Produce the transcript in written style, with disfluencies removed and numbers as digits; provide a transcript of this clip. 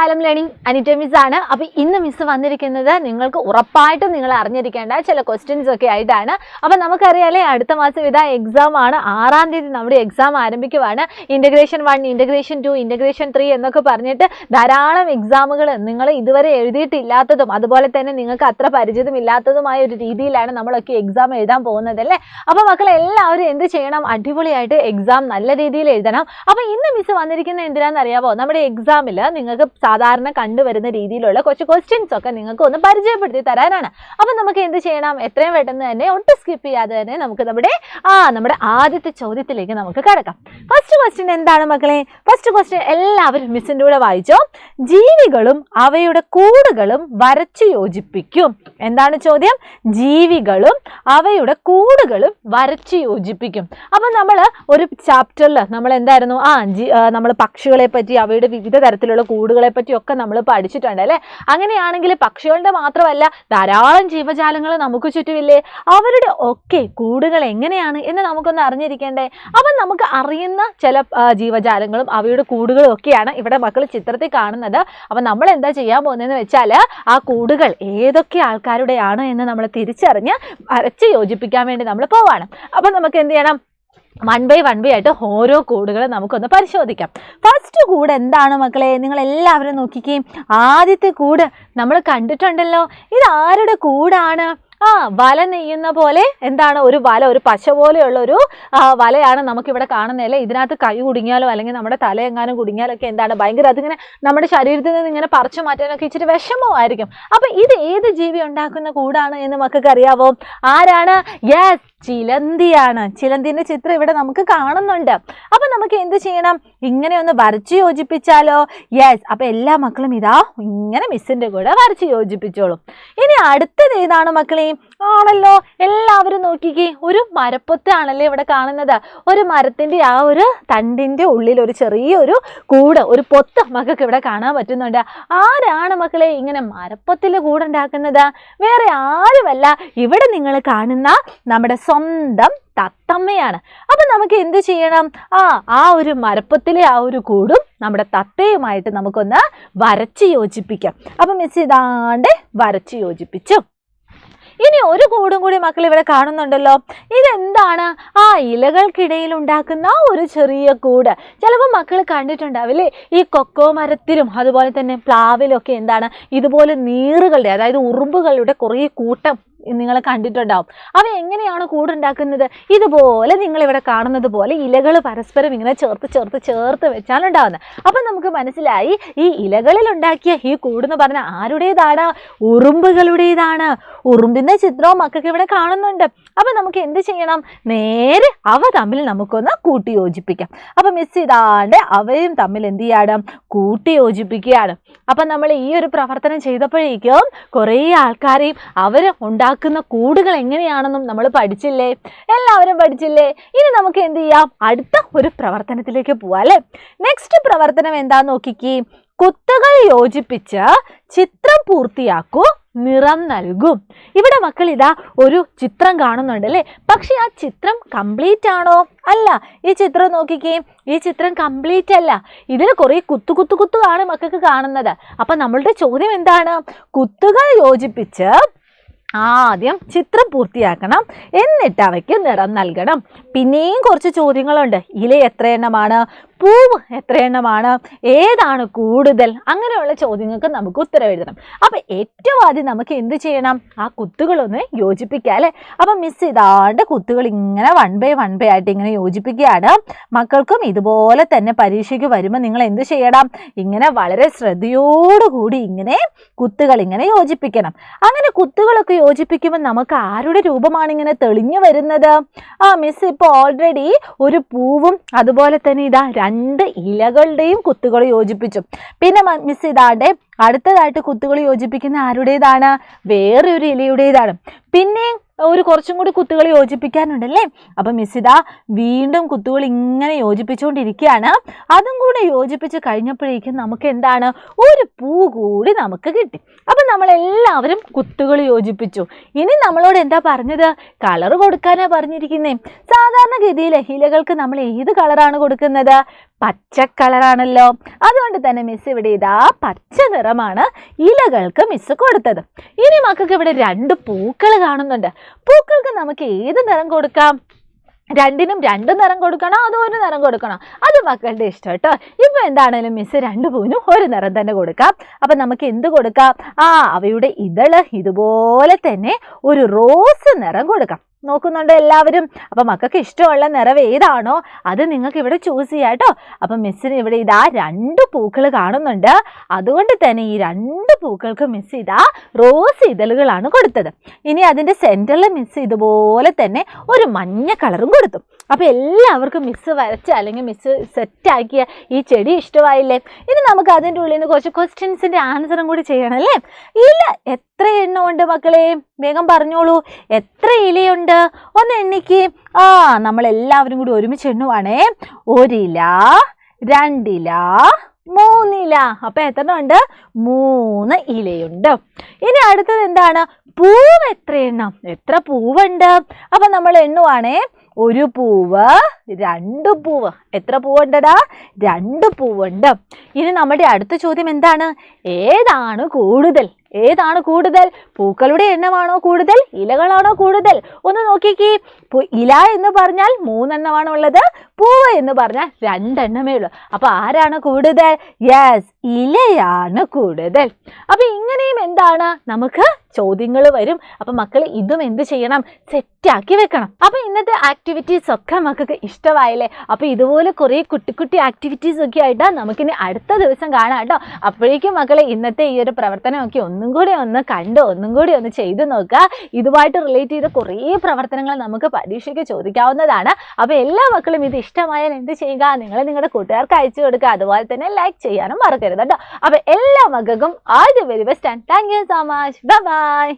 കാലം learning Anita miss ആണ്. അപ്പോൾ ഇന്ന് മിസ് വന്നിരിക്കുന്നത് നിങ്ങൾക്ക് ഉറപ്പായിട്ടും നിങ്ങൾ അറിഞ്ഞിരിക്കേണ്ട ചില ക്വസ്റ്റ്യൻസ് ഒക്കെ ആയിട്ടാണ്. അപ്പോൾ നമുക്കറിയാലേ അടുത്ത മാസം ഇതാ എക്സാം ആണ്. 6-ാം തീയതി നമ്മുടെ എക്സാം ആരംഭിക്കുവാണ്. ഇൻ്റഗ്രേഷൻ 1, ഇൻ്റഗ്രേഷൻ 2, ഇൻ്റഗ്രേഷൻ 3 എന്നൊക്കെ പറഞ്ഞിട്ട് ധാരാളം എക്സാമുകൾ നിങ്ങൾ ഇതുവരെ എഴുതിയിട്ടില്ലാത്തതും അതുപോലെ തന്നെ നിങ്ങൾക്ക് അത്ര പരിചിതമില്ലാത്തതുമായ ഒരു രീതിയിലാണ് നമ്മളൊക്കെ എക്സാം എഴുതാൻ പോകുന്നത് അല്ലേ. അപ്പോൾ മക്കളെല്ലാവരും എന്ത് ചെയ്യണം? അടിപൊളിയായിട്ട് എക്സാം നല്ല രീതിയിൽ എഴുതണം. അപ്പോൾ ഇന്ന് മിസ് വന്നിരിക്കുന്നത് എന്തിനാണെന്ന് അറിയാമോ? നമ്മുടെ എക്സാമിൽ നിങ്ങൾക്ക് സാധാരണ കണ്ടുവരുന്ന രീതിയിലുള്ള കുറച്ച് ക്വസ്റ്റ്യൻസ് ഒക്കെ നിങ്ങൾക്ക് ഒന്ന് പരിചയപ്പെടുത്തി തരാനാണ്. അപ്പോൾ നമുക്ക് എന്ത് ചെയ്യണം? എത്രയും പെട്ടെന്ന് തന്നെ ഒട്ടും സ്കിപ്പ് ചെയ്യാതെ തന്നെ നമുക്ക് നമ്മുടെ ആദ്യത്തെ ചോദ്യത്തിലേക്ക് നമുക്ക് കടക്കാം. ഫസ്റ്റ് ക്വസ്റ്റ്യൻ എന്താണ് മക്കളെ? ഫസ്റ്റ് ക്വസ്റ്റ്യൻ എല്ലാവരും മിസ്സിൻ്റെ കൂടെ വായിച്ചോ. ജീവികളും അവയുടെ കൂടുകളും വരച്ചു യോജിപ്പിക്കും. എന്താണ് ചോദ്യം? ജീവികളും അവയുടെ കൂടുകളും വരച്ചു യോജിപ്പിക്കും. അപ്പം നമ്മൾ ഒരു ചാപ്റ്ററിൽ നമ്മൾ എന്തായിരുന്നു നമ്മൾ പക്ഷികളെ പറ്റി അവയുടെ വിവിധ തരത്തിലുള്ള കൂടുകളെ പറ്റിയൊക്കെ നമ്മൾ പഠിച്ചിട്ടുണ്ട് അല്ലേ. അങ്ങനെയാണെങ്കിൽ പക്ഷികളുടെ മാത്രമല്ല ധാരാളം ജീവജാലങ്ങൾ നമുക്ക് ചുറ്റുമില്ലേ? അവരുടെ ഒക്കെ കൂടുകൾ എങ്ങനെയാണ് എന്ന് നമുക്കൊന്ന് അറിഞ്ഞിരിക്കേണ്ടേ? അപ്പം നമുക്ക് അറിയുന്ന ചില ജീവജാലങ്ങളും അവയുടെ കൂടുകളും ഒക്കെയാണ് ഇവിടെ മക്കൾ ചിത്രത്തിൽ കാണുന്നത്. അപ്പം നമ്മൾ എന്താ ചെയ്യാൻ പോകുന്നതെന്ന് വെച്ചാൽ ആ കൂടുകൾ ഏതൊക്കെ ആൾക്കാരുടെയാണ് എന്ന് നമ്മൾ തിരിച്ചറിഞ്ഞ് വരച്ച് യോജിപ്പിക്കാൻ വേണ്ടി നമ്മൾ പോവാണ്. അപ്പം നമുക്ക് എന്ത് ചെയ്യണം? 1 by 1 ആയിട്ട് ഓരോ കൂടുകൾ നമുക്കൊന്ന് പരിശോധിക്കാം. ഫസ്റ്റ് കൂട് എന്താണ് മക്കളെ? നിങ്ങൾ എല്ലാവരും നോക്കിക്കേ. ആദ്യത്തെ കൂട് നമ്മൾ കണ്ടിട്ടുണ്ടല്ലോ. ഇത് ആരുടെ കൂടാണ്? വല നെയ്യുന്ന പോലെ എന്താണ് ഒരു വല, ഒരു പശ പോലെയുള്ള ഒരു വലയാണ് നമുക്കിവിടെ കാണുന്നതല്ലേ. ഇതിനകത്ത് കൈ കുടുങ്ങിയാലോ അല്ലെങ്കിൽ നമ്മുടെ തല എങ്ങാനും കുടുങ്ങിയാലൊക്കെ എന്താണ് ഭയങ്കര അതിങ്ങനെ നമ്മുടെ ശരീരത്തിൽ നിന്ന് ഇങ്ങനെ പറിച്ചു മാറ്റാനൊക്കെ ഇച്ചിരി വിഷമമായിരിക്കും. അപ്പം ഇത് ഏത് ജീവി ഉണ്ടാക്കുന്ന കൂടാണ് എന്ന് മക്കൾക്ക് അറിയാവോ? ആരാണ്? യെസ്, ചിലന്തിയാണ്. ചിലന്തിന്റെ ചിത്രം ഇവിടെ നമുക്ക് കാണുന്നുണ്ട്. അപ്പം നമുക്ക് എന്ത് ചെയ്യണം? ഇങ്ങനെ ഒന്ന് വരച്ച് യോജിപ്പിച്ചാലോ? യെസ്. അപ്പം എല്ലാ മക്കളും ഇതാ ഇങ്ങനെ മിസ്സിന്റെ കൂടെ വരച്ച് യോജിപ്പിച്ചോളും. ഇനി അടുത്തത് ഏതാണ് മക്കളെ? ആണല്ലോ, എല്ലാവരും നോക്കിക്കേ. ഒരു മരപ്പൊത്താണല്ലേ ഇവിടെ കാണുന്നത്. ഒരു മരത്തിന്റെ ആ ഒരു തണ്ടിന്റെ ഉള്ളിൽ ഒരു ചെറിയൊരു കൂട്, ഒരു പൊത്ത് മക്കൾക്ക് ഇവിടെ കാണാൻ പറ്റുന്നുണ്ട്. ആരാണ് മക്കളെ ഇങ്ങനെ മരപ്പൊത്തിൽ കൂടുണ്ടാക്കുന്നത്? വേറെ ആരുമല്ല, ഇവിടെ നിങ്ങൾ കാണുന്ന നമ്മുടെ സ്വന്തം തത്തമ്മയാണ്. അപ്പൊ നമുക്ക് എന്ത് ചെയ്യണം? ആ ഒരു മരപ്പൊത്തിലെ ആ ഒരു കൂടും നമ്മുടെ തത്തയുമായിട്ട് നമുക്കൊന്ന് വരച്ച് യോജിപ്പിക്കാം. അപ്പൊ മിസ് ഇതാണ്ട് വരച്ച് യോജിപ്പിച്ചു. ഇനി ഒരു കൂടും കൂടി മക്കൾ ഇവിടെ കാണുന്നുണ്ടല്ലോ. ഇതെന്താണ്? ഇലകൾക്കിടയിൽ ഉണ്ടാക്കുന്ന ഒരു ചെറിയ കൂട്. ചിലപ്പോൾ മക്കൾ കണ്ടിട്ടുണ്ടാവില്ലേ, ഈ കൊക്കോ മരത്തിലും അതുപോലെ തന്നെ പ്ലാവിലൊക്കെ എന്താണ് ഇതുപോലെ നീറുകളുടെ, അതായത് ഉറുമ്പുകളുടെ കുറേ കൂട്ടം നിങ്ങൾ കണ്ടിട്ടുണ്ടാവും. അവ എങ്ങനെയാണ് കൂടുണ്ടാക്കുന്നത്? ഇതുപോലെ നിങ്ങളിവിടെ കാണുന്നത് പോലെ ഇലകൾ പരസ്പരം ഇങ്ങനെ ചേർത്ത് വെച്ചാണ് ഉണ്ടാകുന്നത്. അപ്പം നമുക്ക് മനസ്സിലായി ഈ ഇലകളിൽ ഉണ്ടാക്കിയ ഈ കൂടെന്ന് പറഞ്ഞാൽ ആരുടേതാണ്? ഉറുമ്പുകളുടേതാണ്. ഉറുമ്പിൻ്റെ ചിത്രവും മക്കൾക്ക് ഇവിടെ കാണുന്നുണ്ട്. അപ്പം നമുക്ക് എന്ത് ചെയ്യണം? നേരെ അവ തമ്മിൽ നമുക്കൊന്ന് കൂട്ടി യോജിപ്പിക്കാം. അപ്പം മിസ് ഇതാണ്ട് അവയും തമ്മിൽ എന്ത് ചെയ്യണം? കൂട്ടി യോജിപ്പിക്കുകയാണ്. അപ്പം നമ്മൾ ഈ ഒരു പ്രവർത്തനം ചെയ്തപ്പോഴേക്കും കുറേ ആൾക്കാരെയും അവർ ഉണ്ടാക്കുന്ന കൂടുകൾ എങ്ങനെയാണെന്നും നമ്മൾ പഠിച്ചില്ലേ? എല്ലാവരും പഠിച്ചില്ലേ? ഇനി നമുക്ക് എന്ത് ചെയ്യാം? അടുത്ത ഒരു പ്രവർത്തനത്തിലേക്ക് പോവാം അല്ലേ. നെക്സ്റ്റ് പ്രവർത്തനം എന്താന്ന് നോക്കിക്കേ. കുത്തുകൾ യോജിപ്പിച്ച് ചിത്രം പൂർത്തിയാക്കൂ, നിറം നൽകും. ഇവിടെ മക്കൾ ഇതാ ഒരു ചിത്രം കാണുന്നുണ്ട് അല്ലേ. പക്ഷെ ആ ചിത്രം കംപ്ലീറ്റ് ആണോ? അല്ല. ഈ ചിത്രം നോക്കിക്കേ. ഈ ചിത്രം കംപ്ലീറ്റ് അല്ല. ഇതിൽ കുറേ കുത്താണ് മക്കൾക്ക് കാണുന്നത്. അപ്പം നമ്മളുടെ ചോദ്യം എന്താണ്? കുത്തുകൾ യോജിപ്പിച്ച് ആദ്യം ചിത്രം പൂർത്തിയാക്കണം, എന്നിട്ട് അവയ്ക്ക് നിറം നൽകണം. പിന്നെയും കുറച്ച് ചോദ്യങ്ങളുണ്ട്. ഇല എത്ര എണ്ണമാണ്? പൂവ് എത്ര എണ്ണമാണ്? ഏതാണ് കൂടുതൽ? അങ്ങനെയുള്ള ചോദ്യങ്ങൾക്ക് നമുക്ക് ഉത്തരം എഴുതണം. അപ്പം ഏറ്റവും ആദ്യം നമുക്ക് എന്ത് ചെയ്യണം? ആ കുത്തുകളൊന്ന് യോജിപ്പിക്കുക അല്ലേ. അപ്പം മിസ് ഇതാണ്ട് കുത്തുകൾ ഇങ്ങനെ 1 by 1 ആയിട്ട് ഇങ്ങനെ യോജിപ്പിക്കുകയാണ്. മക്കൾക്കും ഇതുപോലെ തന്നെ പരീക്ഷയ്ക്ക് വരുമ്പോൾ നിങ്ങൾ എന്ത് ചെയ്യണം? ഇങ്ങനെ വളരെ ശ്രദ്ധയോടുകൂടി ഇങ്ങനെ കുത്തുകൾ ഇങ്ങനെ യോജിപ്പിക്കണം. അങ്ങനെ കുത്തുകളൊക്കെ യോജിപ്പിക്കുമ്പോൾ നമുക്ക് ആരുടെ രൂപമാണ് ഇങ്ങനെ തെളിഞ്ഞു വരുന്നത്? മിസ് ഇപ്പോൾ ഓൾറെഡി ഒരു പൂവും അതുപോലെ തന്നെ ഇതാ 2 ഇലകളുടെയും കുത്തുകൾ യോജിപ്പിച്ചു. പിന്നെ മിസ് ഇതാണ്ട് അടുത്തതായിട്ട് കുത്തുകൾ യോജിപ്പിക്കുന്ന ആരുടേതാണ്? വേറെ ഒരു ഇലയുടേതാണ്. പിന്നെ ഒരു കുറച്ചും കൂടി കുത്തുകൾ യോജിപ്പിക്കാനുണ്ടല്ലേ. അപ്പം മിസ് ഇതാ വീണ്ടും കുത്തുകൾ ഇങ്ങനെ യോജിപ്പിച്ചുകൊണ്ടിരിക്കുകയാണ്. അതും കൂടെ യോജിപ്പിച്ച് കഴിഞ്ഞപ്പോഴേക്കും നമുക്ക് എന്താണ്? ഒരു പൂ കൂടി നമുക്ക് കിട്ടി. അപ്പം നമ്മളെല്ലാവരും കുത്തുകൾ യോജിപ്പിച്ചു. ഇനി നമ്മളോട് എന്താ പറഞ്ഞത്? കളർ കൊടുക്കാനാണ് പറഞ്ഞിരിക്കുന്നത്. സാധാരണഗതിയിൽ ഇലകൾക്ക് നമ്മൾ ഏത് കളറാണ് കൊടുക്കുന്നത്? പച്ച കളറാണല്ലോ. അതുകൊണ്ട് തന്നെ മിസ് ഇവിടെ ഇതാ പച്ച നിറമാണ് ഇലകൾക്ക് മിസ് കൊടുത്തത്. ഇനി മക്കൾക്ക് ഇവിടെ 2 പൂക്കൾ കാണുന്നുണ്ട്. പൂക്കൾക്ക് നമുക്ക് ഏത് നിറം കൊടുക്കാം? രണ്ടിനും 2 നിറം കൊടുക്കണോ അതോ 1 നിറം കൊടുക്കണോ? അത് മക്കളുടെ ഇഷ്ടം കേട്ടോ. ഇപ്പൊ എന്താണേലും മിസ് 2 പൂവിനും 1 നിറം തന്നെ കൊടുക്കാം. അപ്പൊ നമുക്ക് എന്ത് കൊടുക്കാം? അവയുടെ ഇതള് ഇതുപോലെ തന്നെ ഒരു റോസ് നിറം കൊടുക്കാം. നോക്കുന്നുണ്ടോ എല്ലാവരും? അപ്പൊ മക്കൾക്ക് ഇഷ്ടമുള്ള നിറം ഏതാണോ അത് നിങ്ങൾക്ക് ഇവിടെ ചൂസ് ചെയ്യാം കേട്ടോ. അപ്പൊ മിസ്സിന് ഇവിടെ ഇതാ 2 പൂക്കൾ കാണുന്നുണ്ട്. അതുകൊണ്ട് തന്നെ ഈ 2 പൂക്കൾക്ക് മിസ് ഇതാ റോസ് ഇതളുകളാണ് കൊടുത്തത്. ഇനി അതിന്റെ സെന്ററിൽ മിസ് ഇതുപോലെ തന്നെ ഒരു മഞ്ഞ കളറും കൊടുത്തു. അപ്പൊ എല്ലാവർക്കും മിസ് വരച്ച അല്ലെങ്കിൽ മിസ് സെറ്റാക്കിയ ഈ ചെടി ഇഷ്ടമായില്ലേ? ഇനി നമുക്ക് അതിൻ്റെ ഉള്ളിൽ നിന്ന് കുറച്ച് ക്വസ്റ്റ്യൻസിന്റെ ആൻസറും കൂടി ചെയ്യണം അല്ലേ? ഇല എത്ര എണ്ണം ഉണ്ട് മക്കളെ? വേഗം പറഞ്ഞോളൂ. എത്ര ഇലയുണ്ട്? ഒന്ന് എണ്ണിക്ക്. നമ്മളെല്ലാവരും കൂടി ഒരുമിച്ച് എണ്ണുവാണേ. 1 ഇല, 2 ഇല, 3 ഇല. അപ്പൊ എത്ര ഉണ്ട്? 3 ഇലയുണ്ട്. ഇനി അടുത്തത് എന്താണ്? പൂവ് എത്ര എണ്ണം? എത്ര പൂവുണ്ട്? അപ്പൊ നമ്മൾ എണ്ണുവാണേ. 1 പൂവ്, 2 പൂവ്. എത്ര പൂവുണ്ടടാ? 2 പൂവുണ്ട്. ഇനി നമ്മുടെ അടുത്ത ചോദ്യം എന്താണ്? ഏതാണ് കൂടുതൽ? ഏതാണ് കൂടുതൽ? പൂക്കളുടെ എണ്ണമാണോ കൂടുതൽ? ഇലകളാണോ കൂടുതൽ? ഒന്ന് നോക്കിക്കേ. ഇല എന്ന് പറഞ്ഞാൽ 3 എണ്ണമാണ് ഉള്ളത്. പൂവ് എന്ന് പറഞ്ഞാൽ 2 എണ്ണമേ ഉള്ളൂ. അപ്പൊ ആരാണ് കൂടുതൽ? യെസ്, ഇലയാണ് കൂടുതൽ. അപ്പൊ ഇങ്ങനെയും എന്താണ് നമുക്ക് ചോദ്യങ്ങൾ വരും. അപ്പൊ മക്കൾ ഇതും എന്ത് ചെയ്യണം? സെറ്റാക്കി വെക്കണം. അപ്പൊ ഇന്നത്തെ ആക്ടിവിറ്റീസ് ഒക്കെ മക്കൾക്ക് ഇഷ്ടമായില്ലേ? അപ്പൊ ഇതുപോലെ കുറെ കുട്ടി ആക്ടിവിറ്റീസ് ഒക്കെ ആയിട്ട് നമുക്കിനി അടുത്ത ദിവസം കാണാം കേട്ടോ. അപ്പോഴേക്കും മക്കളെ ഇന്നത്തെ ഈ ഒരു പ്രവർത്തനമൊക്കെ ഒന്നും കൂടി ഒന്ന് കണ്ട് ഒന്നും കൂടി ഒന്ന് ചെയ്തു നോക്കുക. ഇതുമായിട്ട് റിലേറ്റ് ചെയ്ത കുറേ പ്രവർത്തനങ്ങൾ നമുക്ക് പരീക്ഷയ്ക്ക് ചോദിക്കാവുന്നതാണ്. അപ്പൊ എല്ലാ മക്കളും ഇത് ഇഷ്ടമായാൽ എന്ത് ചെയ്യുക? നിങ്ങൾ നിങ്ങളുടെ കൂട്ടുകാർക്ക് അയച്ചു കൊടുക്കുക. അതുപോലെ തന്നെ ലൈക്ക് ചെയ്യാനും മറക്കരുത് കേട്ടോ. അപ്പൊ എല്ലാ മക്കൾക്കും all the very best and thank you so much. Bye bye.